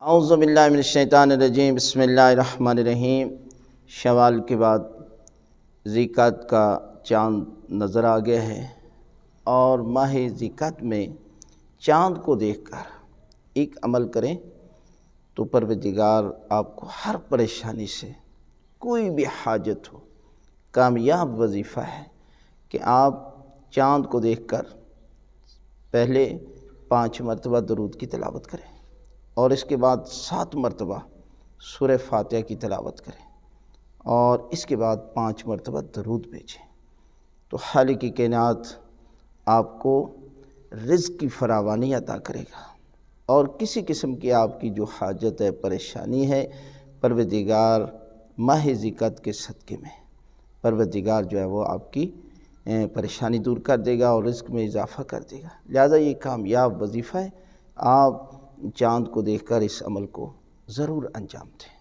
اعوذ باللہ من الشیطان الرجیم، بسم اللہ الرحمن الرحیم۔ شوال کے بعد ذیقعد کا چاند نظر آ گیا ہے، اور ماہ ذیقعد میں چاند کو دیکھ کر ایک عمل کریں تو پروردگار آپ کو ہر پریشانی سے، کوئی بھی حاجت ہو، کامیاب وظیفہ ہے کہ آپ چاند کو دیکھ کر پہلے 5 مرتبہ درود کی تلاوت کریں، اور اس کے بعد 7 مرتبہ سورہ فاتحہ کی تلاوت کریں، اور اس کے بعد 5 مرتبہ درود بھیجیں، تو خالق کائنات آپ کو رزق کی فراوانی عطا کرے گا، اور کسی قسم کی آپ کی جو حاجت ہے، پریشانی ہے، پروردگار ماہ ذیقعد کے صدقے میں پروردگار جو ہے وہ آپ کی پریشانی دور کر دے گا اور رزق میں اضافہ کر دے گا۔ لہذا یہ کامیاب وظیفہ ہے، آپ چاند کو دیکھ کر اس عمل کو ضرور انجام دیں۔